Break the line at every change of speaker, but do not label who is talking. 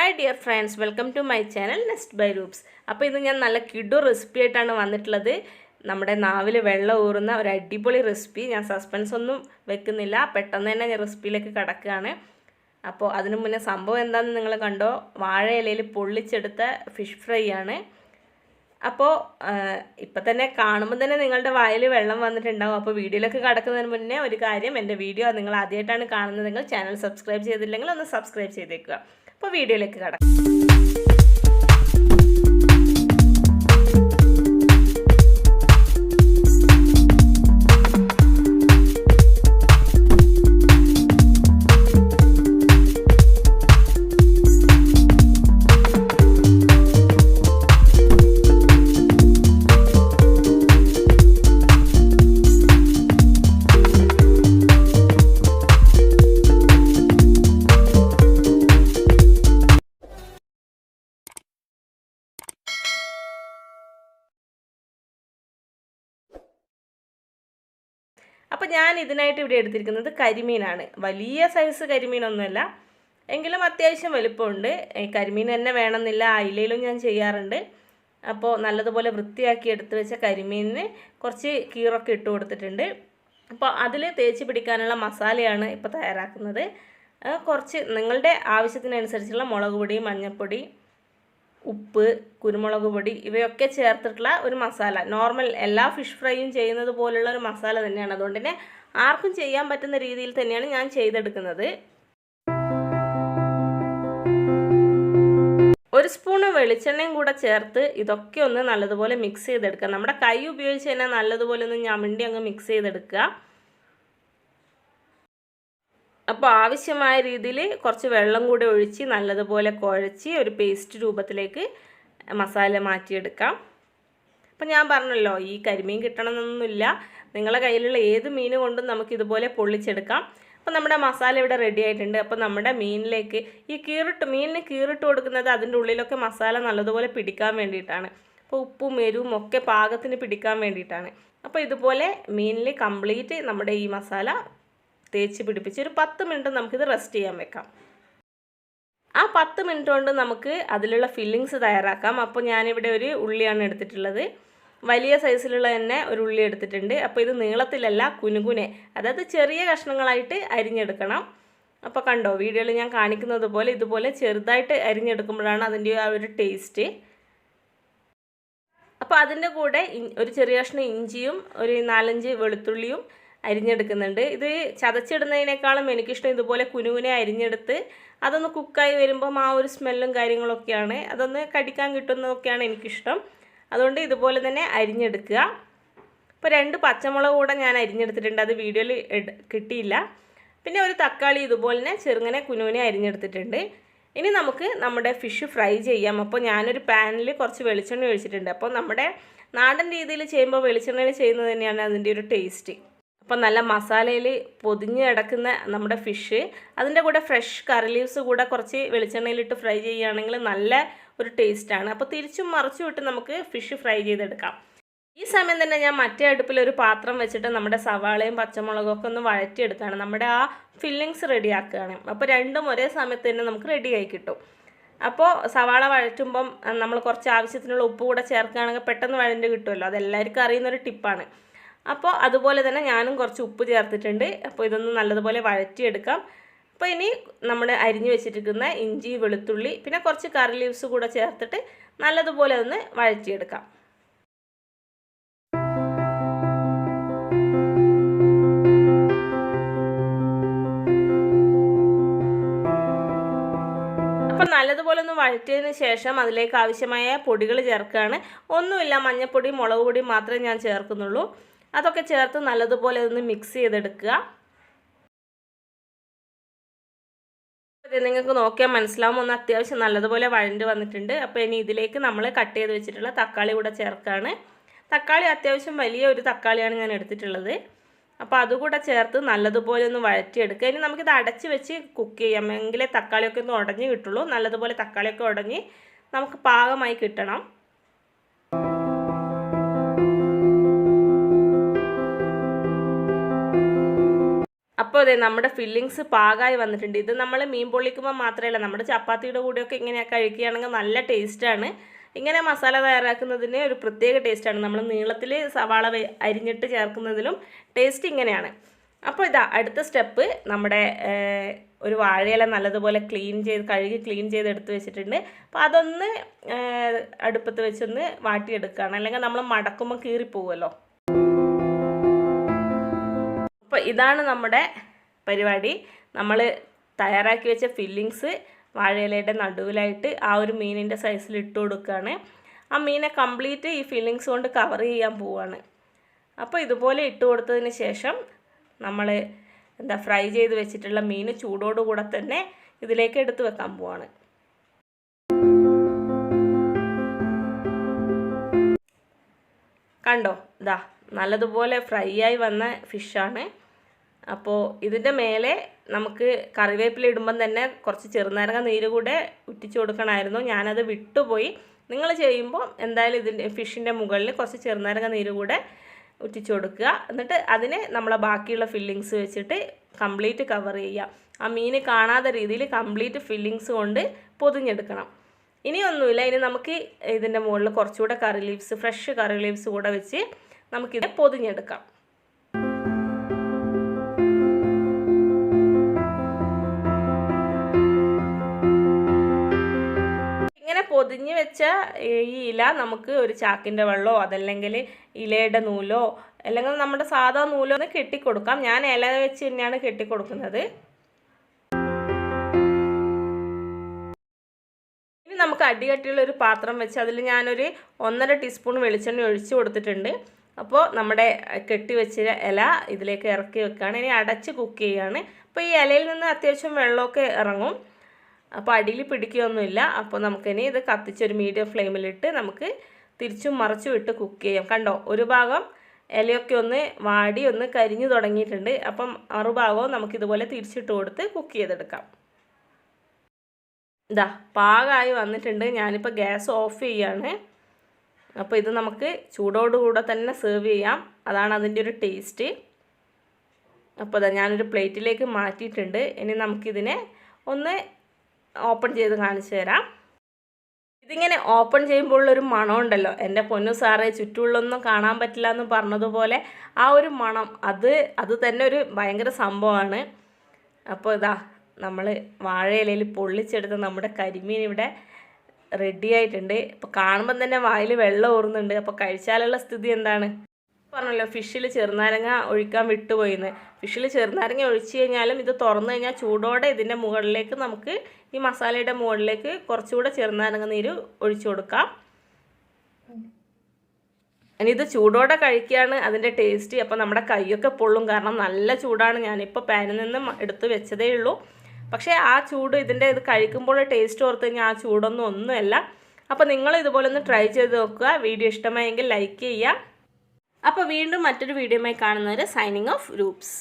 Hi dear friends, welcome to my channel nest by Roops. അപ്പോൾ ഇത് ഞാൻ നല്ല കിഡു റെസിപ്പി ആയിട്ടാണ് വന്നിട്ടുള്ളത്. നമ്മുടെ നാവിൽ വെള്ളം ഊറുന്ന ഒരു അടിപൊളി റെസിപ്പി. ഞാൻ സസ്പെൻസ് ഒന്നും വെക്കുന്നില്ല, പെട്ടെന്ന് തന്നെ ഞാൻ റെസിപ്പിയിലേക്ക് കടക്കുകയാണ്. അപ്പോൾ അതിനു മുന്നേ സംഭവം എന്താണെന്ന് നിങ്ങൾ കണ്ടോ. വാഴ ഇലയിൽ പൊള്ളിച്ചെടുത്ത ഫിഷ് ഫ്രൈ ആണ്. അപ്പോൾ ഇപ്പം തന്നെ കാണുമ്പോൾ തന്നെ നിങ്ങളുടെ വായിൽ വെള്ളം വന്നിട്ടുണ്ടാവും. അപ്പോൾ വീഡിയോയിലേക്ക് കടക്കുന്നതിന് മുന്നേ ഒരു കാര്യം, എൻ്റെ വീഡിയോ നിങ്ങൾ ആദ്യമായിട്ടാണ് കാണുന്നതെങ്കിൽ ചാനൽ സബ്സ്ക്രൈബ് ചെയ്തില്ലെങ്കിൽ ഒന്ന് സബ്സ്ക്രൈബ് ചെയ്തേക്കുക. അപ്പോൾ വീഡിയോയിലേക്ക് കടക്കാം. അപ്പോൾ ഞാൻ ഇതിനായിട്ട് ഇവിടെ എടുത്തിരിക്കുന്നത് കരിമീനാണ്. വലിയ സൈസ് കരിമീനൊന്നുമല്ല, എങ്കിലും അത്യാവശ്യം വലുപ്പമുണ്ട്. കരിമീൻ തന്നെ വേണമെന്നില്ല, അയിലയിലും ഞാൻ ചെയ്യാറുണ്ട്. അപ്പോൾ നല്ലതുപോലെ വൃത്തിയാക്കി എടുത്ത് വെച്ച കരിമീനിന് കുറച്ച് കീറൊക്കെ ഇട്ട് കൊടുത്തിട്ടുണ്ട്. അപ്പോൾ അതിൽ തേച്ച് പിടിക്കാനുള്ള മസാലയാണ് ഇപ്പോൾ തയ്യാറാക്കുന്നത്. കുറച്ച് നിങ്ങളുടെ ആവശ്യത്തിനനുസരിച്ചുള്ള മുളക് പൊടി, മഞ്ഞൾപ്പൊടി, ഉപ്പ്, കുരുമുളക് പൊടി ഇവയൊക്കെ ചേർത്തിട്ടുള്ള ഒരു മസാല. നോർമൽ എല്ലാ ഫിഷ് ഫ്രൈയും ചെയ്യുന്നത് പോലുള്ള ഒരു മസാല തന്നെയാണ്. അതുകൊണ്ട് തന്നെ ആർക്കും ചെയ്യാൻ പറ്റുന്ന രീതിയിൽ തന്നെയാണ് ഞാൻ ചെയ്തെടുക്കുന്നത്. ഒരു സ്പൂണ് വെളിച്ചെണ്ണയും കൂടെ ചേർത്ത് ഇതൊക്കെ ഒന്ന് നല്ലതുപോലെ മിക്സ് ചെയ്തെടുക്കുക. നമ്മുടെ കൈ ഉപയോഗിച്ച് തന്നെ നല്ലതുപോലെ ഒന്ന് ഞമിണ്ടി അങ്ങ് മിക്സ് ചെയ്തെടുക്കുക. അപ്പോൾ ആവശ്യമായ രീതിയിൽ കുറച്ച് വെള്ളം കൂടി ഒഴിച്ച് നല്ലതുപോലെ കുഴച്ച് ഒരു പേസ്റ്റ് രൂപത്തിലേക്ക് മസാല മാറ്റിയെടുക്കാം. അപ്പോൾ ഞാൻ പറഞ്ഞല്ലോ, ഈ കരിമീൻ കിട്ടണമെന്നൊന്നുമില്ല, നിങ്ങളുടെ കയ്യിലുള്ള ഏത് മീൻ കൊണ്ടും നമുക്കിതുപോലെ പൊള്ളിച്ചെടുക്കാം. അപ്പോൾ നമ്മുടെ മസാല ഇവിടെ റെഡി ആയിട്ടുണ്ട്. അപ്പോൾ നമ്മുടെ മീനിലേക്ക് മീനിന് കീറിട്ട് കൊടുക്കുന്നത് അതിൻ്റെ ഉള്ളിലൊക്കെ മസാല നല്ലതുപോലെ പിടിക്കാൻ വേണ്ടിയിട്ടാണ്. അപ്പോൾ ഉപ്പും എരിവും ഒക്കെ പാകത്തിന് പിടിക്കാൻ വേണ്ടിയിട്ടാണ്. അപ്പോൾ ഇതുപോലെ മീനിൽ കംപ്ലീറ്റ് നമ്മുടെ ഈ മസാല തേച്ച് പിടിപ്പിച്ച് ഒരു 10 മിനിറ്റ് നമുക്കിത് റെസ്റ്റ് ചെയ്യാൻ വെക്കാം. ആ 10 മിനിറ്റ് കൊണ്ട് നമുക്ക് അതിലുള്ള ഫില്ലിങ്സ് തയ്യാറാക്കാം. അപ്പോൾ ഞാനിവിടെ ഒരു ഉള്ളിയാണ് എടുത്തിട്ടുള്ളത്. വലിയ സൈസിലുള്ള തന്നെ ഒരു ഉള്ളി എടുത്തിട്ടുണ്ട്. അപ്പോൾ ഇത് നീളത്തിലല്ല, കുനുകുനെ, അതായത് ചെറിയ കഷ്ണങ്ങളായിട്ട് അരിഞ്ഞെടുക്കണം. അപ്പോൾ കണ്ടോ, വീഡിയോയിൽ ഞാൻ കാണിക്കുന്നത് പോലെ ഇതുപോലെ ചെറുതായിട്ട് അരിഞ്ഞെടുക്കുമ്പോഴാണ് അതിൻ്റെ ആ ഒരു ടേസ്റ്റ്. അപ്പോൾ അതിൻ്റെ കൂടെ ഒരു ചെറിയ കഷ്ണം ഇഞ്ചിയും ഒരു 4-5 വെളുത്തുള്ളിയും അരിഞ്ഞെടുക്കുന്നുണ്ട്. ഇത് ചതച്ചിടുന്നതിനേക്കാളും എനിക്കിഷ്ടം ഇതുപോലെ കുനുകുനെ അരിഞ്ഞെടുത്ത് അതൊന്ന് കുക്കായി വരുമ്പം ആ ഒരു സ്മെല്ലും കാര്യങ്ങളൊക്കെയാണ്, അതൊന്ന് കടിക്കാൻ കിട്ടുന്നതൊക്കെയാണ് എനിക്കിഷ്ടം. അതുകൊണ്ട് ഇതുപോലെ തന്നെ അരിഞ്ഞെടുക്കുക. ഇപ്പോൾ 2 പച്ചമുളക് കൂടെ ഞാൻ അരിഞ്ഞെടുത്തിട്ടുണ്ട്, അത് വീഡിയോയിൽ കിട്ടിയില്ല. പിന്നെ ഒരു തക്കാളി ഇതുപോലെ തന്നെ ചെറുങ്ങനെ കുനുകുനെ അരിഞ്ഞെടുത്തിട്ടുണ്ട്. ഇനി നമുക്ക് നമ്മുടെ ഫിഷ് ഫ്രൈ ചെയ്യാം. അപ്പോൾ ഞാനൊരു പാനിൽ കുറച്ച് വെളിച്ചെണ്ണ ഒഴിച്ചിട്ടുണ്ട്. അപ്പോൾ നമ്മുടെ നാടൻ രീതിയിൽ ചെയ്യുമ്പോൾ വെളിച്ചെണ്ണയിൽ ചെയ്യുന്നത് തന്നെയാണ് അതിൻ്റെ ഒരു ടേസ്റ്റ്. അപ്പോൾ നല്ല മസാലയിൽ പൊതിഞ്ഞ് കിടക്കുന്ന നമ്മുടെ ഫിഷ്, അതിൻ്റെ കൂടെ ഫ്രഷ് കറി ലീവ്സ് കൂടെ കുറച്ച് വെളിച്ചെണ്ണയിലിട്ട് ഫ്രൈ ചെയ്യുകയാണെങ്കിൽ നല്ല ഒരു ടേസ്റ്റാണ്. അപ്പോൾ തിരിച്ചും മറിച്ചും ഇട്ട് നമുക്ക് ഫിഷ് ഫ്രൈ ചെയ്തെടുക്കാം. ഈ സമയം തന്നെ ഞാൻ മറ്റേ അടുപ്പിൽ ഒരു പാത്രം വെച്ചിട്ട് നമ്മുടെ സവാളയും പച്ചമുളകും ഒക്കെ ഒന്ന് വഴറ്റിയെടുക്കുകയാണ്. നമ്മുടെ ആ ഫില്ലിങ്സ് റെഡിയാക്കുകയാണ്. അപ്പോൾ രണ്ടും ഒരേ സമയത്ത് തന്നെ നമുക്ക് റെഡിയായി കിട്ടും. അപ്പോൾ സവാള വഴറ്റുമ്പം നമ്മൾ കുറച്ച് ആവശ്യത്തിനുള്ള ഉപ്പ് കൂടെ ചേർക്കുകയാണെങ്കിൽ പെട്ടെന്ന് വഴണ്ട് കിട്ടുമല്ലോ. അതെല്ലാവർക്കും അറിയുന്നൊരു ടിപ്പാണ്. അപ്പോൾ അതുപോലെ തന്നെ ഞാനും കുറച്ച് ഉപ്പ് ചേർത്തിട്ടുണ്ട്. അപ്പോൾ ഇതൊന്ന് നല്ലതുപോലെ വഴറ്റിയെടുക്കാം. അപ്പോൾ ഇനി നമ്മൾ അരിഞ്ഞു വെച്ചിരിക്കുന്ന ഇഞ്ചി, വെളുത്തുള്ളി, പിന്നെ കുറച്ച് കറി ലീവ്സ് കൂടെ ചേർത്തിട്ട് നല്ലതുപോലെ ഒന്ന് വഴറ്റിയെടുക്കാം. അപ്പോൾ നല്ലതുപോലെ ഒന്ന് വഴറ്റിയതിന് ശേഷം അതിലേക്ക് ആവശ്യമായ പൊടികൾ ചേർക്കുകയാണ്. ഒന്നുമില്ല, മഞ്ഞൾപ്പൊടി, മുളക് പൊടി മാത്രമേ ഞാൻ ചേർക്കുന്നുള്ളൂ. അതൊക്കെ ചേർത്ത് നല്ലതുപോലെ ഒന്ന് മിക്സ് ചെയ്തെടുക്കുക. നിങ്ങൾക്ക് നോക്കിയാൽ മനസ്സിലാവും, ഒന്ന് അത്യാവശ്യം നല്ലതുപോലെ വഴണ്ട് വന്നിട്ടുണ്ട്. അപ്പോൾ ഇനി ഇതിലേക്ക് നമ്മൾ കട്ട് ചെയ്ത് വെച്ചിട്ടുള്ള തക്കാളി കൂടെ ചേർക്കുകയാണ്. തക്കാളി അത്യാവശ്യം വലിയ ഒരു തക്കാളിയാണ് ഞാൻ എടുത്തിട്ടുള്ളത്. അപ്പോൾ അതുകൂടെ ചേർത്ത് നല്ലതുപോലെ ഒന്ന് വഴറ്റിയെടുക്കുക. ഇനി നമുക്കിത് അടച്ച് വെച്ച് കുക്ക് ചെയ്യാം, എങ്കിലേ തക്കാളിയൊക്കെ ഒന്ന് ഉടഞ്ഞ് കിട്ടുള്ളൂ. നല്ലതുപോലെ തക്കാളിയൊക്കെ ഉടഞ്ഞ് നമുക്ക് പാകമായി കിട്ടണം. അപ്പോൾ അതെ നമ്മുടെ ഫില്ലിങ്സ് പാകമായി വന്നിട്ടുണ്ട്. ഇത് നമ്മൾ മീൻ പൊള്ളിക്കുമ്പോൾ മാത്രമല്ല, നമ്മുടെ ചപ്പാത്തിയുടെ കൂടെയൊക്കെ ഇങ്ങനെ കഴിക്കുകയാണെങ്കിൽ നല്ല ടേസ്റ്റാണ്. ഇങ്ങനെ മസാല തയ്യാറാക്കുന്നതിന് ഒരു പ്രത്യേക ടേസ്റ്റാണ്. നമ്മൾ നീളത്തിൽ സവാള അരിഞ്ഞിട്ട് ചേർക്കുന്നതിലും ടേസ്റ്റ് ഇങ്ങനെയാണ്. അപ്പോൾ ഇതാ അടുത്ത സ്റ്റെപ്പ്, നമ്മുടെ ഒരു വാഴയില നല്ലതുപോലെ കഴുകി ക്ലീൻ ചെയ്ത് എടുത്ത് വെച്ചിട്ടുണ്ട്. അപ്പോൾ അതൊന്ന് അടുപ്പത്ത് വെച്ചൊന്ന് വാട്ടിയെടുക്കുകയാണ്, അല്ലെങ്കിൽ നമ്മൾ മടക്കുമ്പോൾ കീറിപ്പോവുമല്ലോ. അപ്പോൾ ഇതാണ് നമ്മുടെ പരിപാടി. നമ്മൾ തയ്യാറാക്കി വെച്ച ഫില്ലിങ്സ് വാഴയിലയുടെ നടുവിലായിട്ട് ആ ഒരു മീനിൻ്റെ സൈസിൽ ഇട്ട് കൊടുക്കുകയാണ്. ആ മീനെ കംപ്ലീറ്റ് ഈ ഫില്ലിങ്സ് കൊണ്ട് കവർ ചെയ്യാൻ പോവുകയാണ്. അപ്പോൾ ഇതുപോലെ ഇട്ട് കൊടുത്തതിന് ശേഷം നമ്മൾ ഫ്രൈ ചെയ്ത് വെച്ചിട്ടുള്ള മീൻ ചൂടോടുകൂടെ തന്നെ ഇതിലേക്ക് എടുത്ത് വെക്കാൻ പോവാണ്. കണ്ടോ, ഇതാ നല്ലതുപോലെ ഫ്രൈ ആയി വന്ന ഫിഷാണ്. അപ്പോൾ ഇതിൻ്റെ മേലെ നമുക്ക് കറിവേപ്പില ഇടുമ്പം തന്നെ കുറച്ച് ചെറുനാരങ്ങ നീര് കൂടെ ഉറ്റിച്ച് കൊടുക്കണമായിരുന്നു. ഞാനത് വിട്ടുപോയി. നിങ്ങൾ ചെയ്യുമ്പോൾ എന്തായാലും ഇതിൻ്റെ ഫിഷിൻ്റെ മുകളിൽ കുറച്ച് ചെറുനാരങ്ങ നീര് കൂടെ ഉറ്റിച്ച് കൊടുക്കുക. എന്നിട്ട് അതിനെ നമ്മളെ ബാക്കിയുള്ള ഫില്ലിങ്സ് വെച്ചിട്ട് കംപ്ലീറ്റ് കവർ ചെയ്യുക. ആ മീൻ കാണാത്ത രീതിയിൽ കംപ്ലീറ്റ് ഫില്ലിങ്സ് കൊണ്ട് പൊതിഞ്ഞെടുക്കണം. ഇനിയൊന്നുമില്ല, ഇനി നമുക്ക് ഇതിൻ്റെ മുകളിൽ കുറച്ചുകൂടെ ഫ്രഷ് കറി ലീവ്സ് കൂടെ വെച്ച് നമുക്കിത് പൊതിഞ്ഞെടുക്കാം. പൊതിഞ്ഞ് വെച്ച ഈ ഇല നമുക്ക് ഒരു ചാക്കിൻ്റെ വെള്ളമോ അതല്ലെങ്കിൽ ഇലയുടെ നൂലോ അല്ലെങ്കിൽ നമ്മുടെ സാധാ നൂലോ ഒന്ന് കെട്ടിക്കൊടുക്കാം. ഞാൻ ഇല വെച്ച് തന്നെയാണ് കെട്ടിക്കൊടുക്കുന്നത്. ഇനി നമുക്ക് അടികട്ടിയുള്ള ഒരു പാത്രം വെച്ച് അതിൽ ഞാനൊരു 1.5 ടീസ്പൂൺ വെളിച്ചെണ്ണ ഒഴിച്ച് കൊടുത്തിട്ടുണ്ട്. അപ്പോൾ നമ്മുടെ കെട്ടി വെച്ച ഇല ഇതിലേക്ക് ഇറക്കി വെക്കുകയാണ്. ഇനി അടച്ച് കുക്ക് ചെയ്യുകയാണ്. അപ്പോൾ ഈ ഇലയിൽ നിന്ന് അത്യാവശ്യം വെള്ളമൊക്കെ ഇറങ്ങും. അപ്പോൾ അടിയിൽ പിടിക്കുകയൊന്നുമില്ല. അപ്പോൾ നമുക്കിനി ഇത് കത്തിച്ചൊരു മീഡിയം ഫ്ലെയിമിലിട്ട് നമുക്ക് തിരിച്ചും മറിച്ചും ഇട്ട് കുക്ക് ചെയ്യാം. കണ്ടോ, ഒരു ഭാഗം ഇലയൊക്കെ ഒന്ന് വാടി ഒന്ന് കരിഞ്ഞു തുടങ്ങിയിട്ടുണ്ട്. അപ്പം മറുഭാഗവും നമുക്കിതുപോലെ തിരിച്ചിട്ട് കൊടുത്ത് കുക്ക് ചെയ്തെടുക്കാം. ഇതാ പാകമായി വന്നിട്ടുണ്ട്. ഞാനിപ്പോൾ ഗ്യാസ് ഓഫ് ചെയ്യാണ്. അപ്പോൾ ഇത് നമുക്ക് ചൂടോടുകൂടെ തന്നെ സെർവ് ചെയ്യാം. അതാണ് അതിൻ്റെ ഒരു ടേസ്റ്റ്. അപ്പോൾ ഇതാ ഞാനൊരു പ്ലേറ്റിലേക്ക് മാറ്റിയിട്ടുണ്ട്. ഇനി നമുക്കിതിനെ ഒന്ന് ഓപ്പൺ ചെയ്ത് കാണിച്ചു തരാം. ഇതിങ്ങനെ ഓപ്പൺ ചെയ്യുമ്പോഴുള്ളൊരു മണം ഉണ്ടല്ലോ, എൻ്റെ പൊന്നു സാറേ, ചുറ്റുള്ളൊന്നും കാണാൻ പറ്റില്ല എന്ന് പറഞ്ഞതുപോലെ ആ ഒരു മണം അത് തന്നെ ഒരു ഭയങ്കര സംഭവമാണ്. അപ്പോൾ ഇതാ നമ്മൾ വാഴയിലയിൽ പൊള്ളിച്ചെടുത്ത് നമ്മുടെ കരിമീൻ ഇവിടെ റെഡി ആയിട്ടുണ്ട്. അപ്പോൾ കാണുമ്പം തന്നെ വായിൽ വെള്ളം ഊറുന്നുണ്ട്. അപ്പോൾ കഴിച്ചാലുള്ള സ്ഥിതി എന്താണ്? പറഞ്ഞല്ലോ, ഫിഷിൽ ചെറുനാരങ്ങ ഒഴിക്കാൻ വിട്ടുപോയിന്ന്. ഫിഷിൽ ചെറുനാരങ്ങ ഒഴിച്ച് കഴിഞ്ഞാലും ഇത് തുറന്നു കഴിഞ്ഞാൽ ചൂടോടെ ഇതിൻ്റെ മുകളിലേക്ക് നമുക്ക് ഈ മസാലയുടെ മുകളിലേക്ക് കുറച്ചുകൂടെ ചെറുനാരങ്ങ നീര് ഒഴിച്ചു കൊടുക്കാം. ഇനി ഇത് ചൂടോടെ കഴിക്കുകയാണ് അതിൻ്റെ ടേസ്റ്റ്. അപ്പോൾ നമ്മുടെ കൈയൊക്കെ പൊള്ളും, കാരണം നല്ല ചൂടാണ്. ഞാനിപ്പോൾ പാനിൽ നിന്ന് എടുത്ത് വെച്ചതേ ഉള്ളൂ. പക്ഷേ ആ ചൂട് ഇത് കഴിക്കുമ്പോൾ ടേസ്റ്റ് ഓർത്ത് കഴിഞ്ഞാൽ ആ ഒന്നുമല്ല. അപ്പോൾ നിങ്ങൾ ഇതുപോലെ ഒന്ന് ട്രൈ ചെയ്ത് നോക്കുക. വീഡിയോ ഇഷ്ടമായെങ്കിൽ ലൈക്ക് ചെയ്യുക. അപ്പോൾ വീണ്ടും മറ്റൊരു വീഡിയോയുമായി കാണുന്നവരെ സൈനിങ് ഓഫ് രൂപ്സ്.